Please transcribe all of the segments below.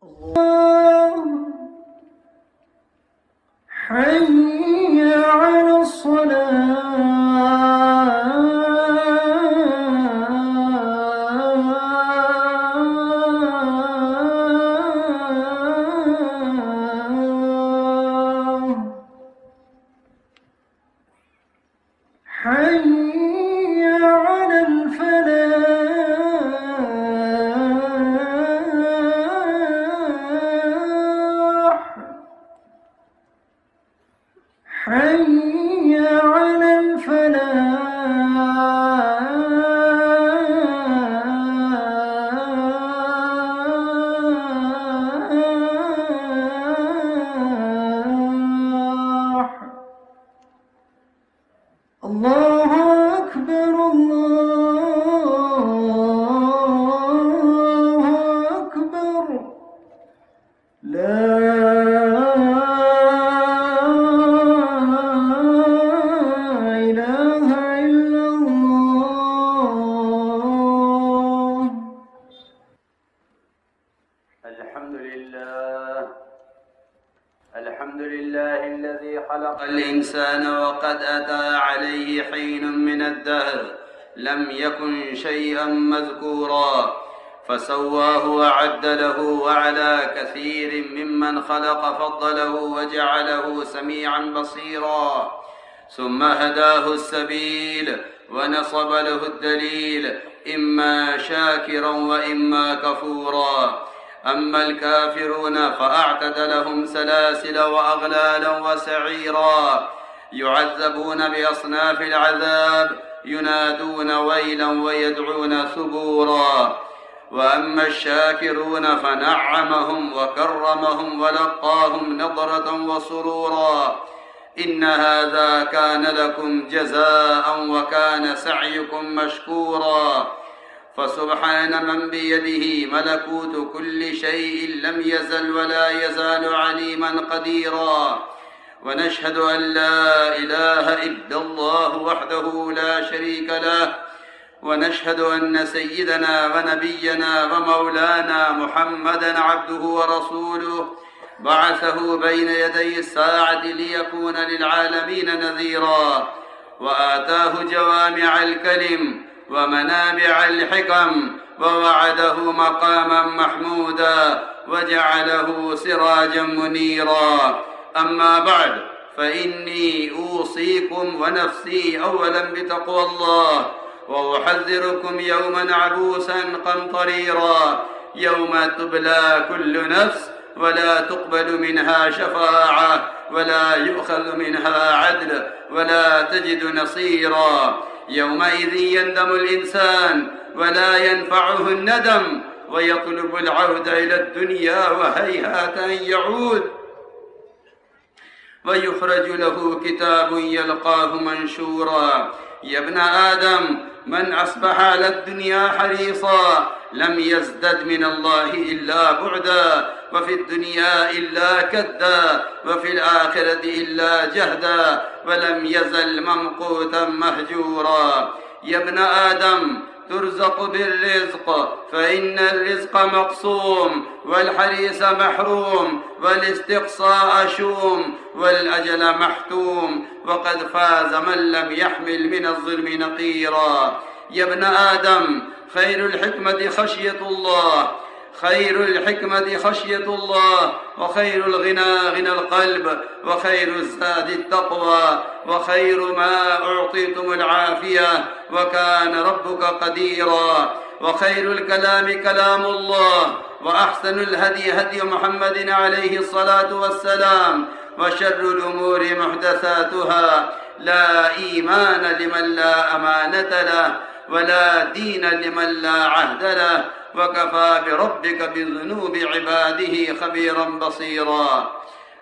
الله حي على الصلاة حي على الفلاح حي على الفلاح. الله أكبر الله أكبر لا إله إلا الله. الحمد لله الذي خلق الإنسان وقد أتى عليه حين من الدهر لم يكن شيئا مذكورا، فسواه وعدله، وعلى كثير ممن خلق فضله وجعله سميعا بصيرا، ثم هداه السبيل ونصب له الدليل، إما شاكرا وإما كفورا. أما الكافرون فأعتد لهم سلاسل وأغلالا وسعيرا، يعذبون بأصناف العذاب، ينادون ويلا ويدعون ثبورا. وأما الشاكرون فنعمهم وكرمهم ولقاهم نضرة وسرورا. إن هذا كان لكم جزاء وكان سعيكم مشكورا. فسبحان من بيده ملكوت كل شيء لم يزل ولا يزال عليما قديرا. ونشهد أن لا إله إلا الله وحده لا شريك له، ونشهد أن سيدنا ونبينا ومولانا محمدا عبده ورسوله، بعثه بين يدي الساعة ليكون للعالمين نذيرا، وآتاه جوامع الكلم ومنابع الحكم، ووعده مقاما محمودا، وجعله سراجا منيرا. أما بعد، فإني أوصيكم ونفسي أولا بتقوى الله، وأحذركم يوما عبوسا قمطريرا، يوم تبلى كل نفس ولا تقبل منها شفاعة ولا يؤخذ منها عدل ولا تجد نصيرا. يومئذ يندم الإنسان ولا ينفعه الندم، ويطلب العود إلى الدنيا وهيهات أن يعود، ويخرج له كتاب يلقاه منشورا. يا ابن آدم، من أصبح على الدنيا حريصا لم يزدد من الله إلا بعدا، وفي الدنيا إلا كدا، وفي الآخرة إلا جهدا، ولم يزل ممقوتا مهجورا. يا ابن آدم، ترزق بالرزق، فإن الرزق مقسوم، والحريص محروم، والاستقصاء شوم، والأجل محتوم، وقد فاز من لم يحمل من الظلم نقيرا. يا ابن آدم، خير الحكمة خشية الله، خير الحكمة خشية الله، وخير الغنى غنى القلب، وخير الزاد التقوى، وخير ما أعطيتم العافية، وكان ربك قديرا. وخير الكلام كلام الله، وأحسن الهدي هدي محمد عليه الصلاة والسلام، وشر الأمور محدثاتها. لا إيمان لمن لا أمانة له، ولا دين لمن لا عهد له، وكفى بربك بذنوب عباده خبيرا بصيرا.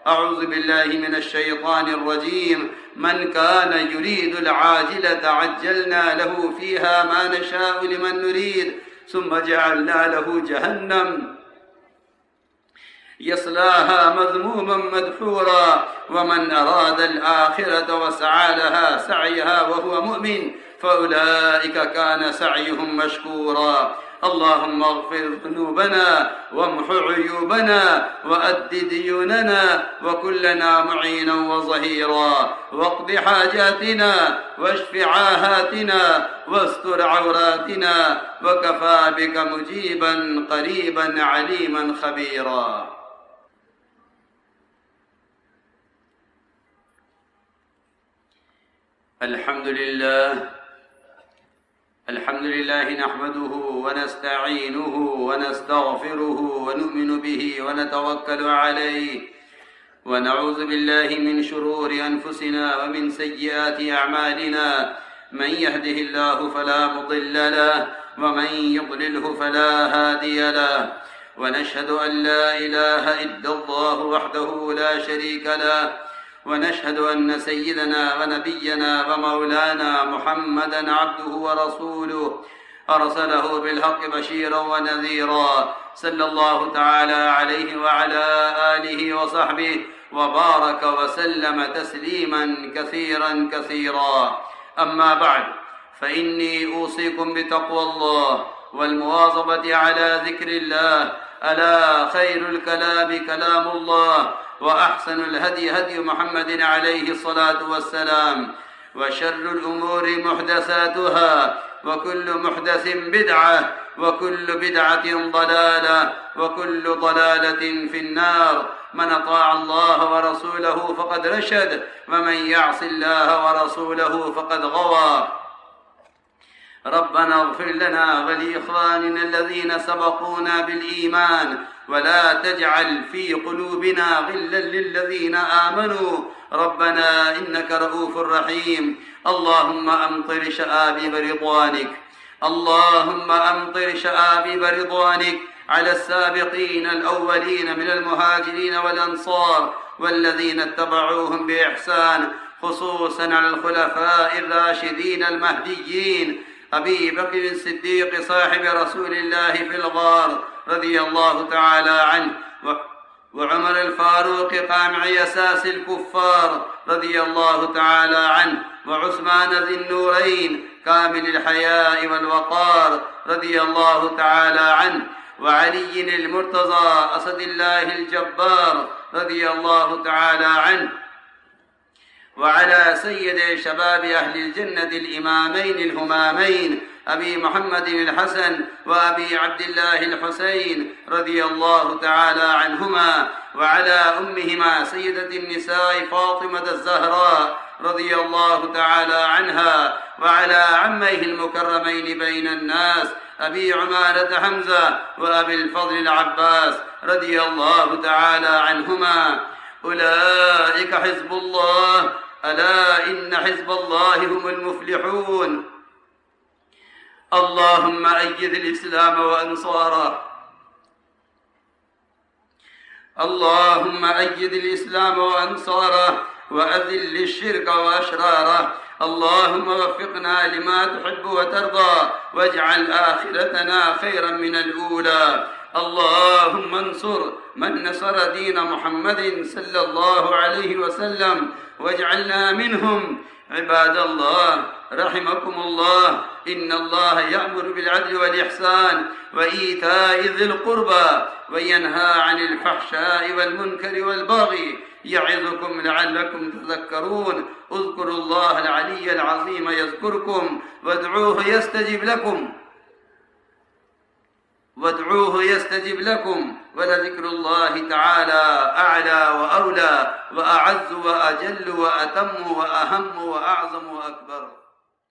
أعوذ بالله من الشيطان الرجيم. من كان يريد العاجلة عجلنا له فيها ما نشاء لمن نريد، ثم جعلنا له جهنم يصلاها مذموما مدحورا. ومن أراد الآخرة وسعى لها سعيها وهو مؤمن فأولئك كان سعيهم مشكورا. اللهم اغفر ذنوبنا وامح عيوبنا وأد ديوننا وكن لنا معينا وظهيرا، واقض حاجاتنا واشف عاهاتنا واستر عوراتنا، وكفى بك مجيبا قريبا عليما خبيرا. الحمد لله نحمده ونستعينه ونستغفره ونؤمن به ونتوكل عليه، ونعوذ بالله من شرور أنفسنا ومن سيئات أعمالنا، من يهده الله فلا مضل له ومن يضلله فلا هادي له، ونشهد أن لا إله إلا الله وحده لا شريك له، ونشهد أن سيدنا ونبينا ومولانا محمدًا عبده ورسوله أرسله بالحق بشيرا ونذيرا، صلى الله تعالى عليه وعلى آله وصحبه وبارك وسلم تسليما كثيرا كثيرا. أما بعد، فإني أوصيكم بتقوى الله والمواظبة على ذكر الله، ألا خير الكلام كلام الله، وأحسن الهدي هدي محمد عليه الصلاة والسلام، وشر الأمور محدثاتها، وكل محدث بدعة، وكل بدعة ضلالة، وكل ضلالة في النار. من أطاع الله ورسوله فقد رشد، ومن يعص الله ورسوله فقد غوى. ربنا اغفر لنا ولإخواننا الذين سبقونا بالإيمان، ولا تجعل في قلوبنا غلا للذين آمنوا، ربنا إنك رؤوف رحيم. اللهم أمطر شآبيب رضوانك، اللهم أمطر شآبيب رضوانك على السابقين الأولين من المهاجرين والأنصار والذين اتبعوهم بإحسان، خصوصا على الخلفاء الراشدين المهديين، أبي بكر الصديق صاحب رسول الله في الغار رضي الله تعالى عنه، وعمر الفاروق قامع يساس الكفار رضي الله تعالى عنه، وعثمان ذي النورين كامل الحياء والوقار رضي الله تعالى عنه، وعلي المرتضى أسد الله الجبار رضي الله تعالى عنه، وعلى سيد شباب أهل الجنة الإمامين الهمامين أبي محمد الحسن وأبي عبد الله الحسين رضي الله تعالى عنهما، وعلى أمهما سيدة النساء فاطمة الزهراء رضي الله تعالى عنها، وعلى عميه المكرمين بين الناس أبي عمارة حمزة وأبي الفضل العباس رضي الله تعالى عنهما. أولئك حزب الله، ألا إن حزب الله هم المفلحون. اللهم أيد الإسلام وأنصاره، اللهم أيد الإسلام وأنصاره، وأذل الشرك وأشراره. اللهم وفقنا لما تحب وترضى، واجعل آخرتنا خيرا من الأولى. اللهم انصر من نصر دين محمد صلى الله عليه وسلم، واجعلنا منهم. عباد الله رحمكم الله، إن الله يأمر بالعدل والإحسان وإيتاء ذي القربى، وينهى عن الفحشاء والمنكر والبغي، يعظكم لعلكم تذكرون. اذكروا الله العلي العظيم يذكركم، وادعوه يستجب لكم، ولذكر الله تعالى أعلى وأولى وأعز وأجل وأتم وأهم وأعظم وأكبر.